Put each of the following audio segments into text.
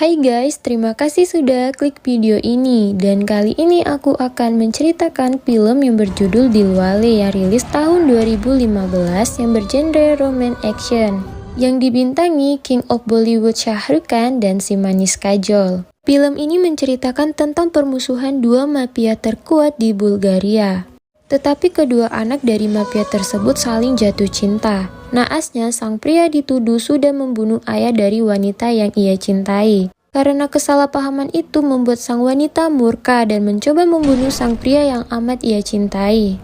Hai guys, terima kasih sudah klik video ini. Dan kali ini aku akan menceritakan film yang berjudul Dilwale yang rilis tahun 2015 yang bergenre romance action. Yang dibintangi King of Bollywood Shah Rukh Khan dan si manis Kajol. Film ini menceritakan tentang permusuhan dua mafia terkuat di Bulgaria. Tetapi kedua anak dari mafia tersebut saling jatuh cinta. Naasnya, sang pria dituduh sudah membunuh ayah dari wanita yang ia cintai. Karena kesalahpahaman itu membuat sang wanita murka dan mencoba membunuh sang pria yang amat ia cintai.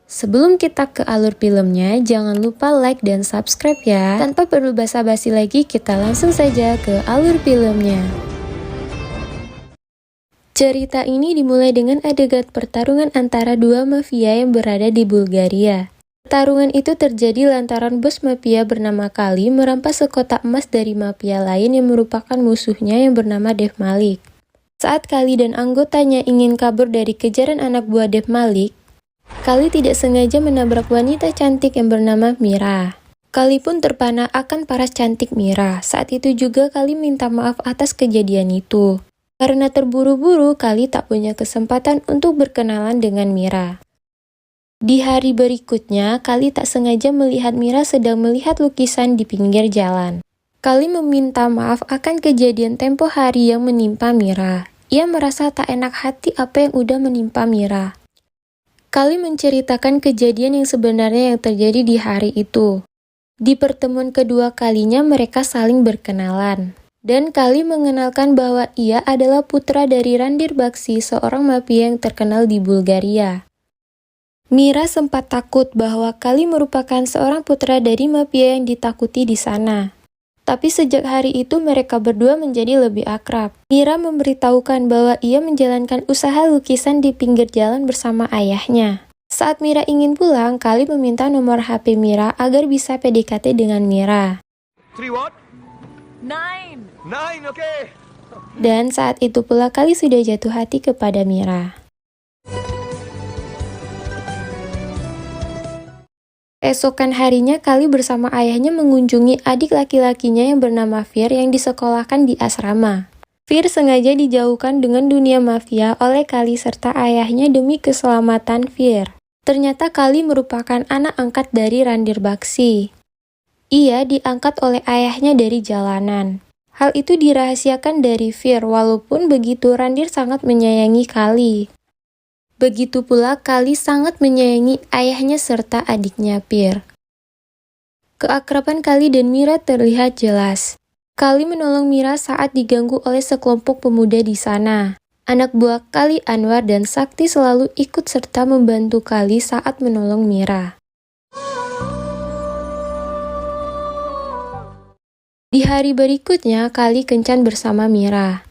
Sebelum kita ke alur filmnya, jangan lupa like dan subscribe ya. Tanpa perlu basa-basi lagi, kita langsung saja ke alur filmnya. Cerita ini dimulai dengan adegan pertarungan antara dua mafia yang berada di Bulgaria. Pertarungan itu terjadi lantaran bos mafia bernama Kali merampas sekotak emas dari mafia lain yang merupakan musuhnya yang bernama Dev Malik. Saat Kali dan anggotanya ingin kabur dari kejaran anak buah Dev Malik, Kali tidak sengaja menabrak wanita cantik yang bernama Mira. Kali pun terpana akan paras cantik Mira. Saat itu juga Kali minta maaf atas kejadian itu. Karena terburu-buru, Kali tak punya kesempatan untuk berkenalan dengan Mira. Di hari berikutnya, Kali tak sengaja melihat Mira sedang melihat lukisan di pinggir jalan. Kali meminta maaf akan kejadian tempo hari yang menimpa Mira. Ia merasa tak enak hati apa yang udah menimpa Mira. Kali menceritakan kejadian yang sebenarnya yang terjadi di hari itu. Di pertemuan kedua kalinya mereka saling berkenalan. Dan Kali mengenalkan bahwa ia adalah putra dari Randir Bakshi, seorang mafia yang terkenal di Bulgaria. Mira sempat takut bahwa Kali merupakan seorang putra dari mafia yang ditakuti di sana. Tapi sejak hari itu mereka berdua menjadi lebih akrab. Mira memberitahukan bahwa ia menjalankan usaha lukisan di pinggir jalan bersama ayahnya. Saat Mira ingin pulang, Kali meminta nomor HP Mira agar bisa PDKT dengan Mira. 3 what? 9. 9, okay. Dan saat itu pula Kali sudah jatuh hati kepada Mira. Esokan harinya Kali bersama ayahnya mengunjungi adik laki-lakinya yang bernama Fir yang disekolahkan di asrama. Fir sengaja dijauhkan dengan dunia mafia oleh Kali serta ayahnya demi keselamatan Fir. Ternyata Kali merupakan anak angkat dari Randir Bakshi. Ia diangkat oleh ayahnya dari jalanan. Hal itu dirahasiakan dari Fir, walaupun begitu Randir sangat menyayangi Kali. Begitu pula Kali sangat menyayangi ayahnya serta adiknya Fir. Keakraban Kali dan Mira terlihat jelas. Kali menolong Mira saat diganggu oleh sekelompok pemuda di sana. Anak buah Kali, Anwar dan Sakti selalu ikut serta membantu Kali saat menolong Mira. Di hari berikutnya, Kali kencan bersama Mira.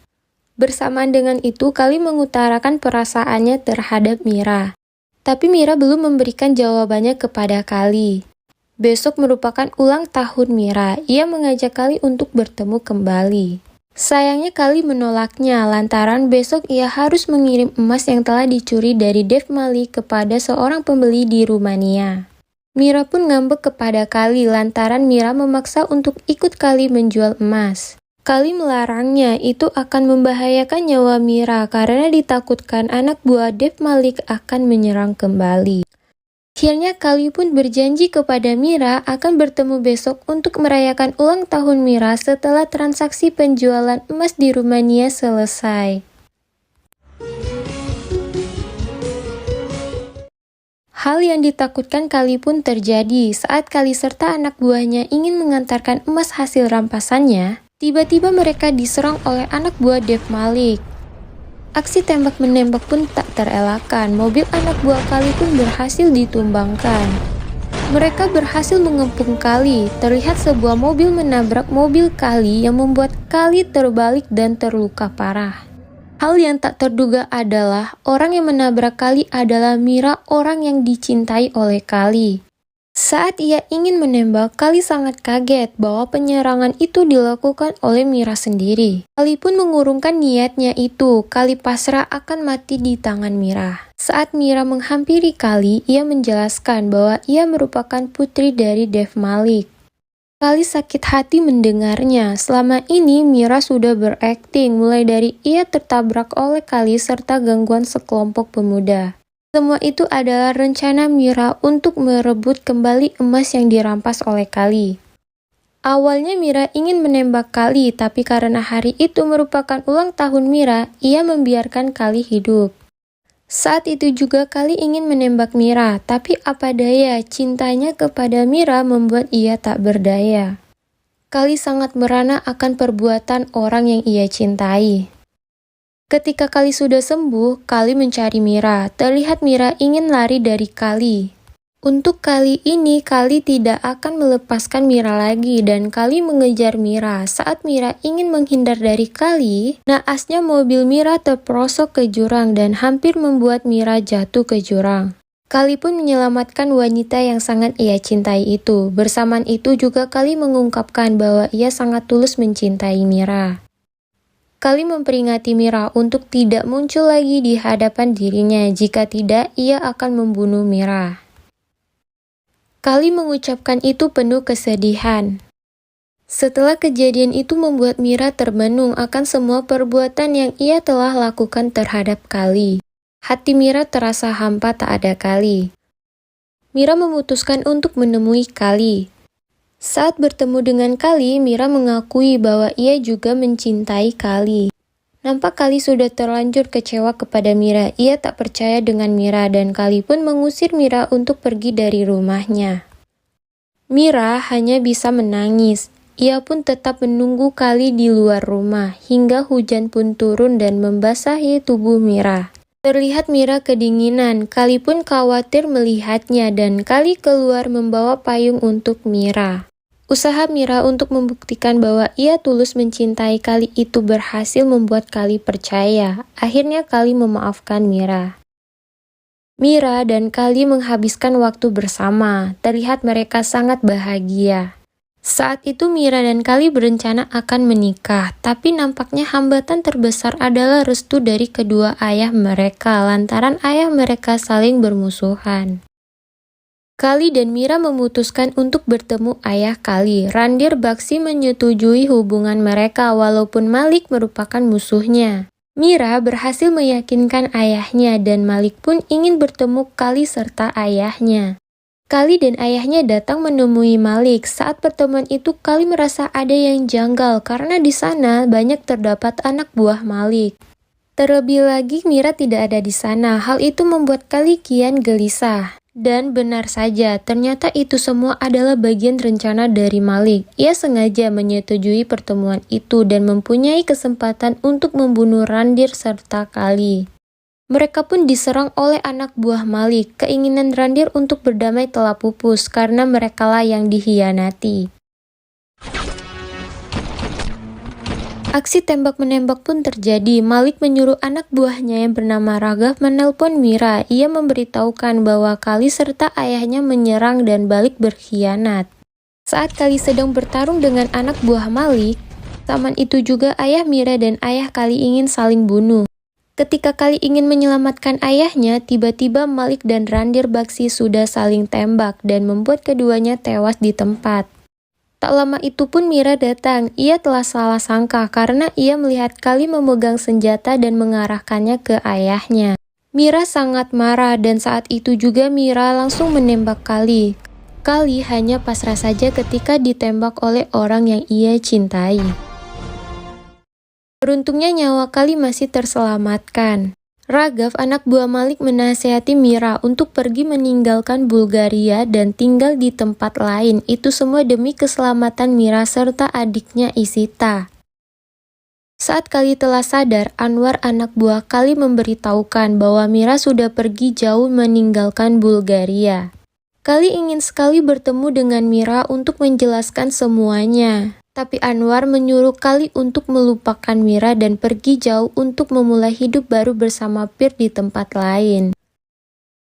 Bersamaan dengan itu, Kali mengutarakan perasaannya terhadap Mira. Tapi Mira belum memberikan jawabannya kepada Kali. Besok merupakan ulang tahun Mira. Ia mengajak Kali untuk bertemu kembali. Sayangnya Kali menolaknya lantaran besok ia harus mengirim emas yang telah dicuri dari Dev Malik kepada seorang pembeli di Rumania. Mira pun ngambek kepada Kali lantaran Mira memaksa untuk ikut Kali menjual emas. Kali melarangnya, itu akan membahayakan nyawa Mira karena ditakutkan anak buah Dev Malik akan menyerang kembali. Akhirnya Kali pun berjanji kepada Mira akan bertemu besok untuk merayakan ulang tahun Mira setelah transaksi penjualan emas di Rumania selesai. Hal yang ditakutkan Kali pun terjadi saat Kali serta anak buahnya ingin mengantarkan emas hasil rampasannya. Tiba-tiba mereka diserang oleh anak buah Dev Malik. Aksi tembak-menembak pun tak terelakkan. Mobil anak buah Kali pun berhasil ditumbangkan. Mereka berhasil mengepung Kali. Terlihat sebuah mobil menabrak mobil Kali yang membuat Kali terbalik dan terluka parah. Hal yang tak terduga adalah orang yang menabrak Kali adalah Mira, orang yang dicintai oleh Kali. Saat ia ingin menembak, Kali sangat kaget bahwa penyerangan itu dilakukan oleh Mira sendiri. Kali pun mengurungkan niatnya itu. Kali pasrah akan mati di tangan Mira. Saat Mira menghampiri Kali, ia menjelaskan bahwa ia merupakan putri dari Dev Malik. Kali sakit hati mendengarnya. Selama ini Mira sudah berakting, mulai dari ia tertabrak oleh Kali serta gangguan sekelompok pemuda. Semua itu adalah rencana Mira untuk merebut kembali emas yang dirampas oleh Kali. Awalnya Mira ingin menembak Kali, tapi karena hari itu merupakan ulang tahun Mira, ia membiarkan Kali hidup. Saat itu juga Kali ingin menembak Mira, tapi apa daya, cintanya kepada Mira membuat ia tak berdaya. Kali sangat merana akan perbuatan orang yang ia cintai. Ketika Kali sudah sembuh, Kali mencari Mira. Terlihat Mira ingin lari dari Kali. Untuk kali ini, Kali tidak akan melepaskan Mira lagi dan Kali mengejar Mira. Saat Mira ingin menghindar dari Kali, naasnya mobil Mira terperosok ke jurang dan hampir membuat Mira jatuh ke jurang. Kali pun menyelamatkan wanita yang sangat ia cintai itu. Bersamaan itu juga Kali mengungkapkan bahwa ia sangat tulus mencintai Mira. Kali memperingati Mira untuk tidak muncul lagi di hadapan dirinya, jika tidak ia akan membunuh Mira. Kali mengucapkan itu penuh kesedihan. Setelah kejadian itu membuat Mira termenung akan semua perbuatan yang ia telah lakukan terhadap Kali. Hati Mira terasa hampa tak ada Kali. Mira memutuskan untuk menemui Kali. Saat bertemu dengan Kali, Mira mengakui bahwa ia juga mencintai Kali. Nampak Kali sudah terlanjur kecewa kepada Mira. Ia tak percaya dengan Mira dan Kali pun mengusir Mira untuk pergi dari rumahnya. Mira hanya bisa menangis. Ia pun tetap menunggu Kali di luar rumah hingga hujan pun turun dan membasahi tubuh Mira. Terlihat Mira kedinginan. Kali pun khawatir melihatnya dan Kali keluar membawa payung untuk Mira. Usaha Mira untuk membuktikan bahwa ia tulus mencintai Kali itu berhasil membuat Kali percaya. Akhirnya Kali memaafkan Mira. Mira dan Kali menghabiskan waktu bersama. Terlihat mereka sangat bahagia. Saat itu Mira dan Kali berencana akan menikah, tapi nampaknya hambatan terbesar adalah restu dari kedua ayah mereka lantaran ayah mereka saling bermusuhan. Kali dan Mira memutuskan untuk bertemu ayah Kali. Randir Bakshi menyetujui hubungan mereka walaupun Malik merupakan musuhnya. Mira berhasil meyakinkan ayahnya dan Malik pun ingin bertemu Kali serta ayahnya. Kali dan ayahnya datang menemui Malik. Saat pertemuan itu Kali merasa ada yang janggal karena di sana banyak terdapat anak buah Malik. Terlebih lagi Mira tidak ada di sana. Hal itu membuat Kali kian gelisah. Dan benar saja, ternyata itu semua adalah bagian rencana dari Malik. Ia sengaja menyetujui pertemuan itu dan mempunyai kesempatan untuk membunuh Randir serta Kali. Mereka pun diserang oleh anak buah Malik. Keinginan Randir untuk berdamai telah pupus karena merekalah yang dikhianati. Aksi tembak-menembak pun terjadi. Malik menyuruh anak buahnya yang bernama Raghav menelpon Mira. Ia memberitahukan bahwa Kali serta ayahnya menyerang dan balik berkhianat. Saat Kali sedang bertarung dengan anak buah Malik, zaman itu juga ayah Mira dan ayah Kali ingin saling bunuh. Ketika Kali ingin menyelamatkan ayahnya, tiba-tiba Malik dan Randir Bakshi sudah saling tembak dan membuat keduanya tewas di tempat. Tak lama itu pun Mira datang. Ia telah salah sangka karena ia melihat Kali memegang senjata dan mengarahkannya ke ayahnya. Mira sangat marah dan saat itu juga Mira langsung menembak Kali. Kali hanya pasrah saja ketika ditembak oleh orang yang ia cintai. Beruntungnya nyawa Kali masih terselamatkan. Raghav, anak buah Malik, menasihati Mira untuk pergi meninggalkan Bulgaria dan tinggal di tempat lain. Itu semua demi keselamatan Mira serta adiknya Isita. Saat Kali telah sadar, Anwar, anak buah Kali, memberitahukan bahwa Mira sudah pergi jauh meninggalkan Bulgaria. Kali ingin sekali bertemu dengan Mira untuk menjelaskan semuanya. Tapi Anwar menyuruh Kali untuk melupakan Mira dan pergi jauh untuk memulai hidup baru bersama Pir di tempat lain.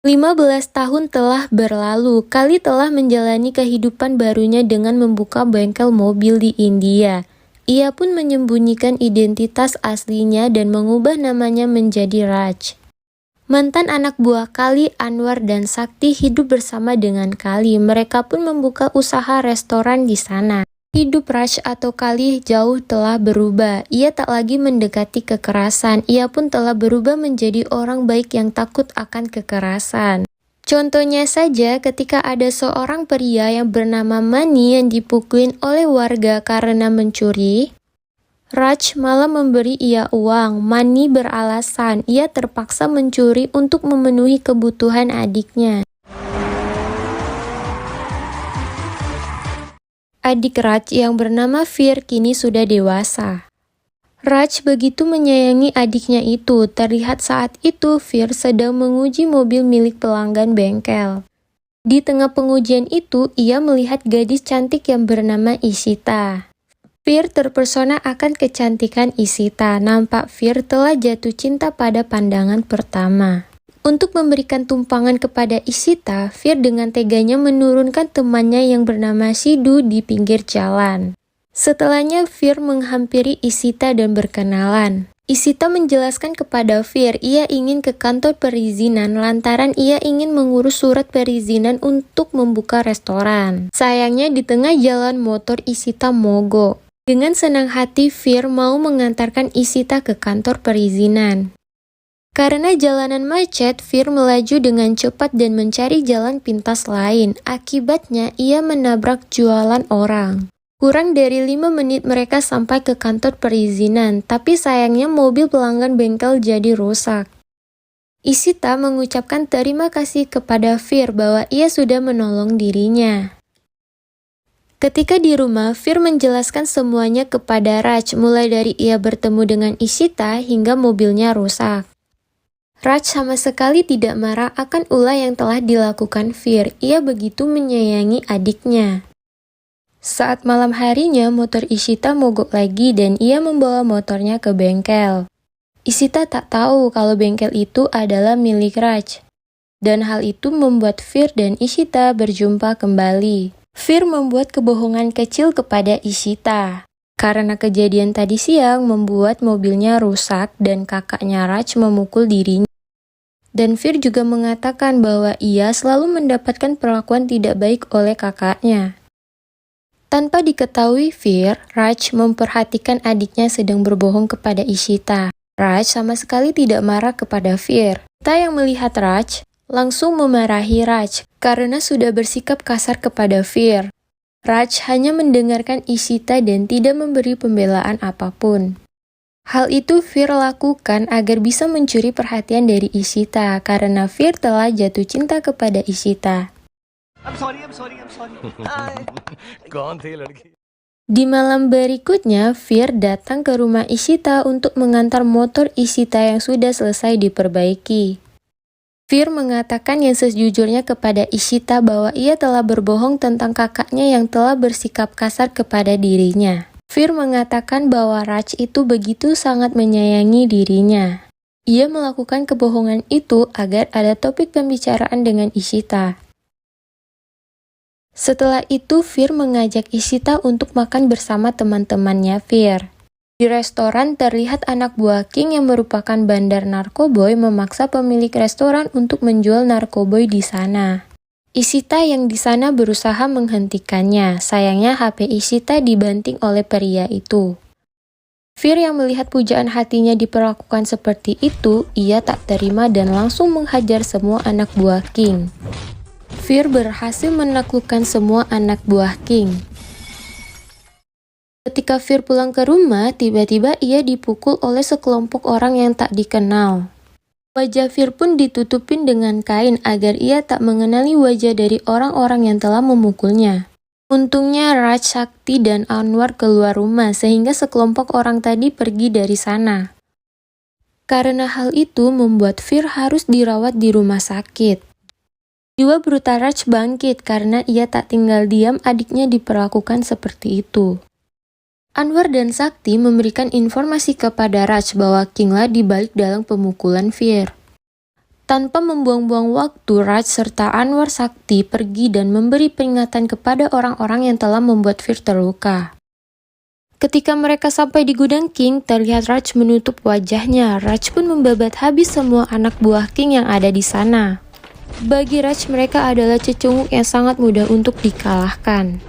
15 tahun telah berlalu, Kali telah menjalani kehidupan barunya dengan membuka bengkel mobil di India. Ia pun menyembunyikan identitas aslinya dan mengubah namanya menjadi Raj. Mantan anak buah Kali, Anwar dan Sakti hidup bersama dengan Kali. Mereka pun membuka usaha restoran di sana. Hidup Raj atau Kali jauh telah berubah. Ia tak lagi mendekati kekerasan. Ia pun telah berubah menjadi orang baik yang takut akan kekerasan. Contohnya saja ketika ada seorang pria yang bernama Mani yang dipukulin oleh warga karena mencuri. Raj malah memberi ia uang. Mani beralasan ia terpaksa mencuri untuk memenuhi kebutuhan adiknya. Adik Raj yang bernama Fir kini sudah dewasa. Raj begitu menyayangi adiknya itu. Terlihat saat itu Fir sedang menguji mobil milik pelanggan bengkel. Di tengah pengujian itu, ia melihat gadis cantik yang bernama Ishita. Fir terpesona akan kecantikan Ishita. Nampak Fir telah jatuh cinta pada pandangan pertama. Untuk memberikan tumpangan kepada Ishita, Fir dengan teganya menurunkan temannya yang bernama Sidhu di pinggir jalan. Setelahnya Fir menghampiri Ishita dan berkenalan. Ishita menjelaskan kepada Fir ia ingin ke kantor perizinan lantaran ia ingin mengurus surat perizinan untuk membuka restoran. Sayangnya di tengah jalan motor Ishita mogok. Dengan senang hati Fir mau mengantarkan Ishita ke kantor perizinan. Karena jalanan macet, Fir melaju dengan cepat dan mencari jalan pintas lain. Akibatnya ia menabrak jualan orang. Kurang dari 5 menit mereka sampai ke kantor perizinan, tapi sayangnya mobil pelanggan bengkel jadi rusak. Ishita mengucapkan terima kasih kepada Fir bahwa ia sudah menolong dirinya. Ketika di rumah, Fir menjelaskan semuanya kepada Raj, mulai dari ia bertemu dengan Ishita hingga mobilnya rusak. Raj sama sekali tidak marah akan ulah yang telah dilakukan Fir. Ia begitu menyayangi adiknya. Saat malam harinya, motor Ishita mogok lagi dan ia membawa motornya ke bengkel. Ishita tak tahu kalau bengkel itu adalah milik Raj. Dan hal itu membuat Fir dan Ishita berjumpa kembali. Fir membuat kebohongan kecil kepada Ishita. Karena kejadian tadi siang membuat mobilnya rusak dan kakaknya Raj memukul dirinya. Dan Fir juga mengatakan bahwa ia selalu mendapatkan perlakuan tidak baik oleh kakaknya. Tanpa diketahui Fir, Raj memperhatikan adiknya sedang berbohong kepada Ishita. Raj sama sekali tidak marah kepada Fir. Ishita yang melihat Raj langsung memarahi Raj karena sudah bersikap kasar kepada Fir. Raj hanya mendengarkan Ishita dan tidak memberi pembelaan apapun. Hal itu Fir lakukan agar bisa mencuri perhatian dari Ishita karena Fir telah jatuh cinta kepada Ishita. I'm sorry. कौन थी लड़की? Di malam berikutnya, Fir datang ke rumah Ishita untuk mengantar motor Ishita yang sudah selesai diperbaiki. Fir mengatakan yang sejujurnya kepada Ishita bahwa ia telah berbohong tentang kakaknya yang telah bersikap kasar kepada dirinya. Fir mengatakan bahwa Raj itu begitu sangat menyayangi dirinya. Ia melakukan kebohongan itu agar ada topik pembicaraan dengan Ishita. Setelah itu, Fir mengajak Ishita untuk makan bersama teman-temannya Fir. Di restoran terlihat anak buah King yang merupakan bandar narkoboy memaksa pemilik restoran untuk menjual narkoboy di sana. Ishita yang di sana berusaha menghentikannya. Sayangnya HP Ishita dibanting oleh pria itu. Fir yang melihat pujaan hatinya diperlakukan seperti itu, ia tak terima dan langsung menghajar semua anak buah King. Fir berhasil menaklukkan semua anak buah King. Ketika Fir pulang ke rumah, tiba-tiba ia dipukul oleh sekelompok orang yang tak dikenal. Wajah Fir pun ditutupin dengan kain agar ia tak mengenali wajah dari orang-orang yang telah memukulnya. Untungnya Raj, Sakti, dan Anwar keluar rumah sehingga sekelompok orang tadi pergi dari sana. Karena hal itu membuat Fir harus dirawat di rumah sakit. Jiwa brutal Raj bangkit karena ia tak tinggal diam adiknya diperlakukan seperti itu. Anwar dan Sakti memberikan informasi kepada Raj bahwa Kinglah dibalik dalam pemukulan Fir. Tanpa membuang-buang waktu, Raj serta Anwar Sakti pergi dan memberi peringatan kepada orang-orang yang telah membuat Fir terluka. Ketika mereka sampai di gudang King, terlihat Raj menutup wajahnya. Raj pun membabat habis semua anak buah King yang ada di sana. Bagi Raj, mereka adalah cecunguk yang sangat mudah untuk dikalahkan.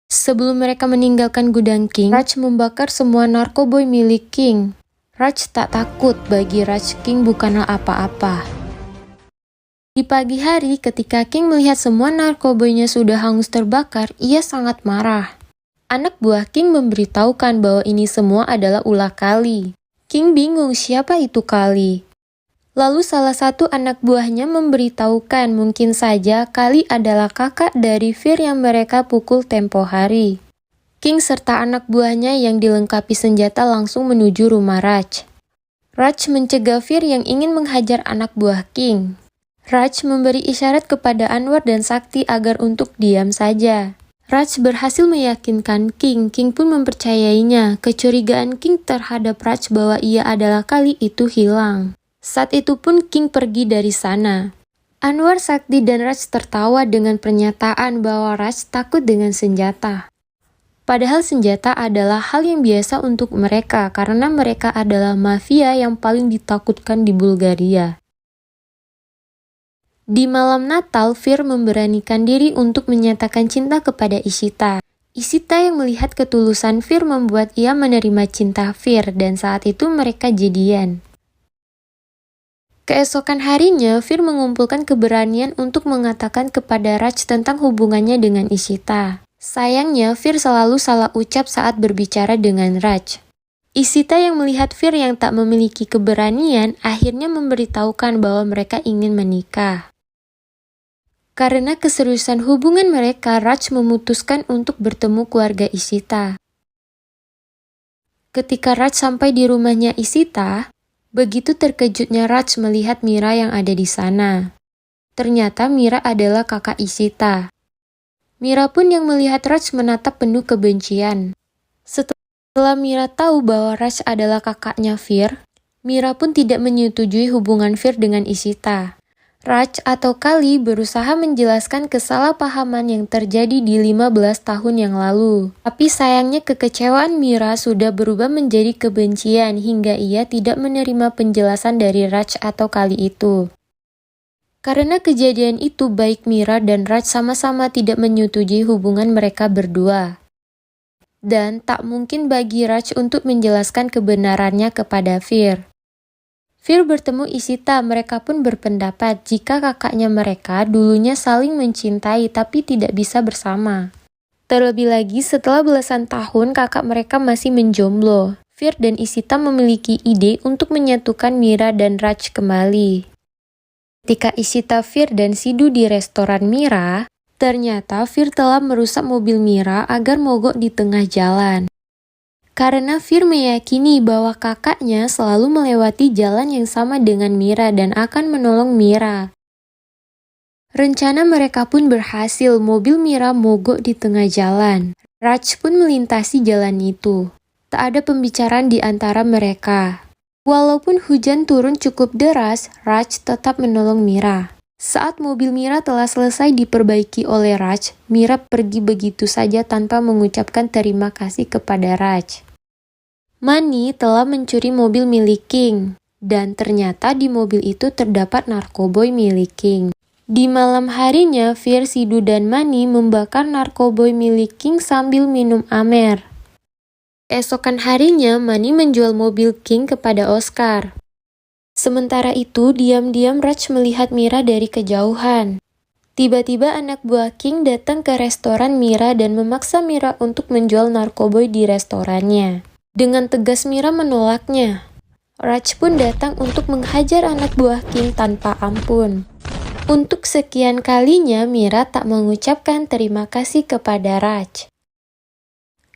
Sebelum mereka meninggalkan gudang King, Raj membakar semua narkoboy milik King. Raj tak takut, bagi Raj King bukanlah apa-apa. Di pagi hari, ketika King melihat semua narkoboynya sudah hangus terbakar, ia sangat marah. Anak buah King memberitahukan bahwa ini semua adalah ulah Kali. King bingung siapa itu Kali. Lalu salah satu anak buahnya memberitahukan mungkin saja Kali adalah kakak dari Fear yang mereka pukul tempo hari. King serta anak buahnya yang dilengkapi senjata langsung menuju rumah Raj. Raj mencegah Fear yang ingin menghajar anak buah King. Raj memberi isyarat kepada Anwar dan Sakti agar untuk diam saja. Raj berhasil meyakinkan King. King pun mempercayainya. Kecurigaan King terhadap Raj bahwa ia adalah Kali itu hilang. Saat itu pun King pergi dari sana. Anwar, Sakti, dan Raj tertawa dengan pernyataan bahwa Raj takut dengan senjata. Padahal senjata adalah hal yang biasa untuk mereka karena mereka adalah mafia yang paling ditakutkan di Bulgaria. Di malam Natal, Fear memberanikan diri untuk menyatakan cinta kepada Ishita. Ishita yang melihat ketulusan Fear membuat ia menerima cinta Fear dan saat itu mereka jadian. Keesokan harinya, Fear mengumpulkan keberanian untuk mengatakan kepada Raj tentang hubungannya dengan Ishita. Sayangnya, Fear selalu salah ucap saat berbicara dengan Raj. Ishita yang melihat Fear yang tak memiliki keberanian akhirnya memberitahukan bahwa mereka ingin menikah. Karena keseriusan hubungan mereka, Raj memutuskan untuk bertemu keluarga Ishita. Ketika Raj sampai di rumahnya Ishita, begitu terkejutnya Raj melihat Mira yang ada di sana. Ternyata Mira adalah kakak Ishita. Mira pun yang melihat Raj menatap penuh kebencian. Setelah Mira tahu bahwa Raj adalah kakaknya Fear, Mira pun tidak menyetujui hubungan Fear dengan Ishita. Raj atau Kali berusaha menjelaskan kesalahpahaman yang terjadi di 15 tahun yang lalu. Tapi sayangnya kekecewaan Mira sudah berubah menjadi kebencian hingga ia tidak menerima penjelasan dari Raj atau Kali itu. Karena kejadian itu baik Mira dan Raj sama-sama tidak menyetujui hubungan mereka berdua. Dan tak mungkin bagi Raj untuk menjelaskan kebenarannya kepada Fear. Fear bertemu Ishita, mereka pun berpendapat jika kakaknya mereka dulunya saling mencintai tapi tidak bisa bersama. Terlebih lagi setelah belasan tahun kakak mereka masih menjomblo. Fear dan Ishita memiliki ide untuk menyatukan Mira dan Raj kembali. Ketika Ishita, Fear, dan Sidhu di restoran Mira, ternyata Fear telah merusak mobil Mira agar mogok di tengah jalan. Karena Fear meyakini bahwa kakaknya selalu melewati jalan yang sama dengan Mira dan akan menolong Mira. Rencana mereka pun berhasil, mobil Mira mogok di tengah jalan. Raj pun melintasi jalan itu. Tak ada pembicaraan di antara mereka. Walaupun hujan turun cukup deras, Raj tetap menolong Mira. Saat mobil Mira telah selesai diperbaiki oleh Raj, Mira pergi begitu saja tanpa mengucapkan terima kasih kepada Raj. Mani telah mencuri mobil milik King, dan ternyata di mobil itu terdapat narkoboy milik King. Di malam harinya, Fear, Sidhu, dan Mani membakar narkoboy milik King sambil minum amer. Keesokan harinya, Mani menjual mobil King kepada Oscar. Sementara itu, diam-diam Raj melihat Mira dari kejauhan. Tiba-tiba anak buah King datang ke restoran Mira dan memaksa Mira untuk menjual narkoboy di restorannya. Dengan tegas Mira menolaknya. Raj pun datang untuk menghajar anak buah King tanpa ampun. Untuk sekian kalinya Mira tak mengucapkan terima kasih kepada Raj.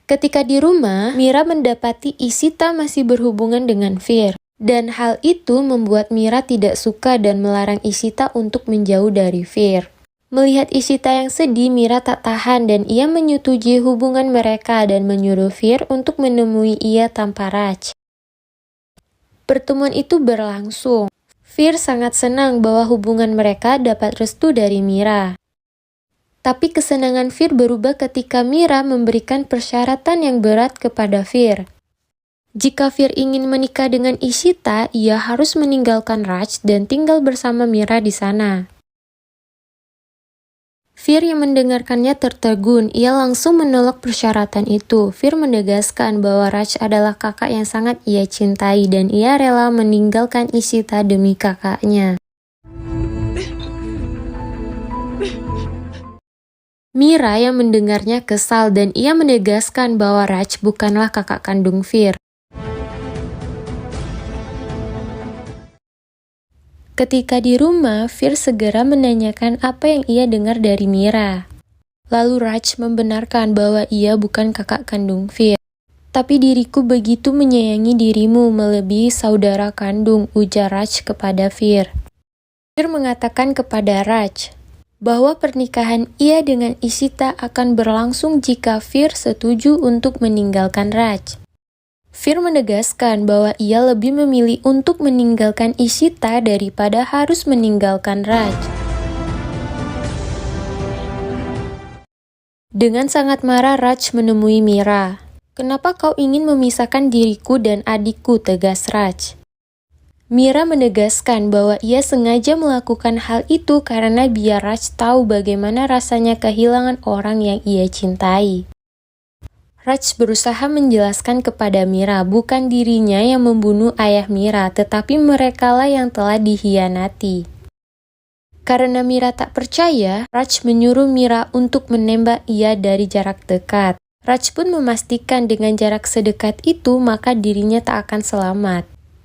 Ketika di rumah, Mira mendapati Ishita masih berhubungan dengan Fear. Dan hal itu membuat Mira tidak suka dan melarang Ishita untuk menjauh dari Fear. Melihat Ishita yang sedih, Mira tak tahan dan ia menyetujui hubungan mereka dan menyuruh Fear untuk menemui ia tanpa Raj. Pertemuan itu berlangsung. Fear sangat senang bahwa hubungan mereka dapat restu dari Mira. Tapi kesenangan Fir berubah ketika Mira memberikan persyaratan yang berat kepada Fir. Jika Fir ingin menikah dengan Ishita, ia harus meninggalkan Raj dan tinggal bersama Mira di sana. Fir yang mendengarkannya tertegun, ia langsung menolak persyaratan itu. Fir menegaskan bahwa Raj adalah kakak yang sangat ia cintai dan ia rela meninggalkan Ishita demi kakaknya. Mira yang mendengarnya kesal dan ia menegaskan bahwa Raj bukanlah kakak kandung Fir. Ketika di rumah, Fir segera menanyakan apa yang ia dengar dari Mira. Lalu Raj membenarkan bahwa ia bukan kakak kandung Fir. Tapi diriku begitu menyayangi dirimu melebihi saudara kandung, ujar Raj kepada Fir. Fir mengatakan kepada Raj bahwa pernikahan ia dengan Ishita akan berlangsung jika Fir setuju untuk meninggalkan Raj. Fir menegaskan bahwa ia lebih memilih untuk meninggalkan Ishita daripada harus meninggalkan Raj. Dengan sangat marah, Raj menemui Mira. "Kenapa kau ingin memisahkan diriku dan adikku?" tegas Raj. Mira menegaskan bahwa ia sengaja melakukan hal itu karena biar Raj tahu bagaimana rasanya kehilangan orang yang ia cintai. Raj berusaha menjelaskan kepada Mira bukan dirinya yang membunuh ayah Mira, tetapi merekalah yang telah dihianati. Karena Mira tak percaya, Raj menyuruh Mira untuk menembak ia dari jarak dekat. Raj pun memastikan dengan jarak sedekat itu maka dirinya tak akan selamat.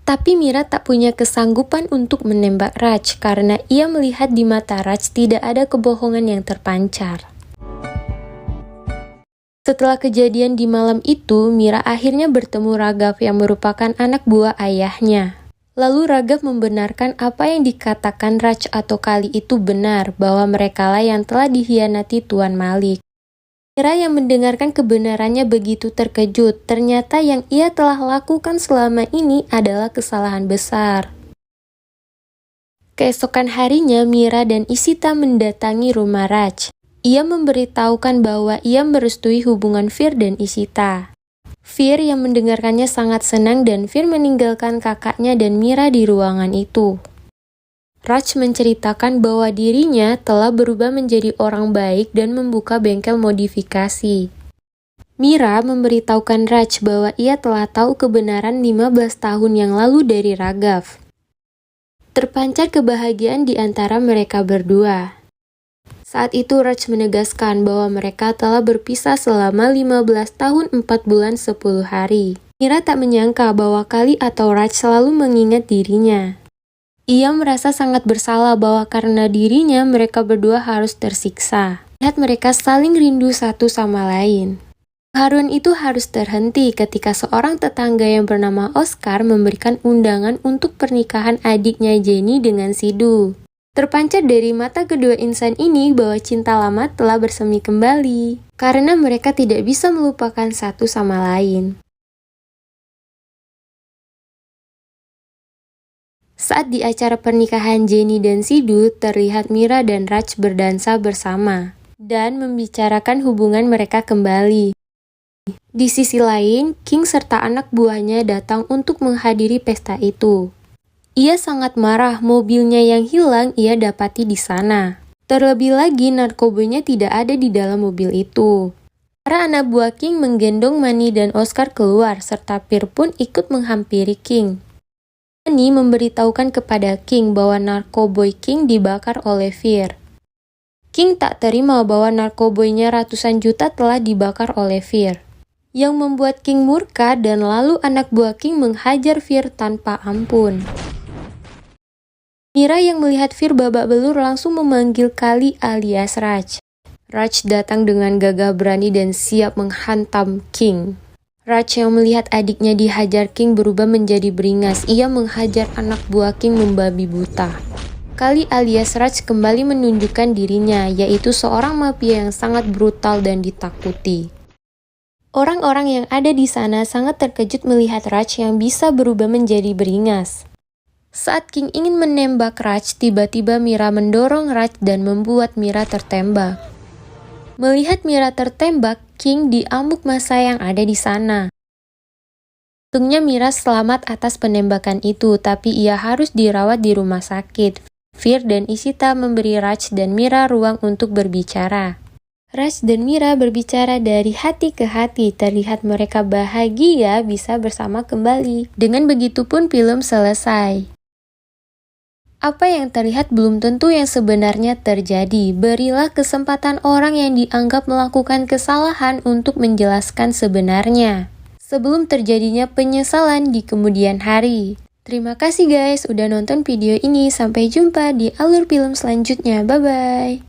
Tapi Mira tak punya kesanggupan untuk menembak Raj karena ia melihat di mata Raj tidak ada kebohongan yang terpancar. Setelah kejadian di malam itu, Mira akhirnya bertemu Raghav yang merupakan anak buah ayahnya. Lalu Raghav membenarkan apa yang dikatakan Raj atau Kali itu benar, bahwa merekalah yang telah dihianati Tuan Malik. Mira yang mendengarkan kebenarannya begitu terkejut, ternyata yang ia telah lakukan selama ini adalah kesalahan besar. Keesokan harinya, Mira dan Ishita mendatangi rumah Raj. Ia memberitahukan bahwa ia merestui hubungan Fir dan Ishita. Fir yang mendengarkannya sangat senang dan Fir meninggalkan kakaknya dan Mira di ruangan itu. Raj menceritakan bahwa dirinya telah berubah menjadi orang baik dan membuka bengkel modifikasi. Mira memberitahukan Raj bahwa ia telah tahu kebenaran 15 tahun yang lalu dari Raghav. Terpancar kebahagiaan di antara mereka berdua. Saat itu Raj menegaskan bahwa mereka telah berpisah selama 15 tahun 4 bulan 10 hari. Mira tak menyangka bahwa Kali atau Raj selalu mengingat dirinya. Ia merasa sangat bersalah bahwa karena dirinya mereka berdua harus tersiksa. Lihat mereka saling rindu satu sama lain. Keharuan itu harus terhenti ketika seorang tetangga yang bernama Oscar memberikan undangan untuk pernikahan adiknya Jenny dengan Sidhu. Terpancar dari mata kedua insan ini bahwa cinta lama telah bersemi kembali, karena mereka tidak bisa melupakan satu sama lain. Saat di acara pernikahan Jenny dan Sidhu, terlihat Mira dan Raj berdansa bersama, dan membicarakan hubungan mereka kembali. Di sisi lain, King serta anak buahnya datang untuk menghadiri pesta itu. Ia sangat marah mobilnya yang hilang ia dapati di sana. Terlebih lagi narkobonya tidak ada di dalam mobil itu. Para anak buah King menggendong Manny dan Oscar keluar serta Fir pun ikut menghampiri King. Manny memberitahukan kepada King bahwa narkoboy King dibakar oleh Fir. King tak terima bahwa narkoboynya ratusan juta telah dibakar oleh Fir, yang membuat King murka dan lalu anak buah King menghajar Fir tanpa ampun. Mira yang melihat Fir babak belur langsung memanggil Kali alias Raj. Raj datang dengan gagah berani dan siap menghantam King. Raj yang melihat adiknya dihajar King berubah menjadi beringas. Ia menghajar anak buah King membabi buta. Kali alias Raj kembali menunjukkan dirinya, yaitu seorang mafia yang sangat brutal dan ditakuti. Orang-orang yang ada di sana sangat terkejut melihat Raj yang bisa berubah menjadi beringas. Saat King ingin menembak Raj, tiba-tiba Mira mendorong Raj dan membuat Mira tertembak. Melihat Mira tertembak, King diamuk massa yang ada di sana. Untungnya Mira selamat atas penembakan itu, tapi ia harus dirawat di rumah sakit. Fir dan Ishita memberi Raj dan Mira ruang untuk berbicara. Raj dan Mira berbicara dari hati ke hati, terlihat mereka bahagia bisa bersama kembali. Dengan begitu pun film selesai. Apa yang terlihat belum tentu yang sebenarnya terjadi. Berilah kesempatan orang yang dianggap melakukan kesalahan untuk menjelaskan sebenarnya, sebelum terjadinya penyesalan di kemudian hari. Terima kasih guys udah nonton video ini. Sampai jumpa di alur film selanjutnya. Bye-bye.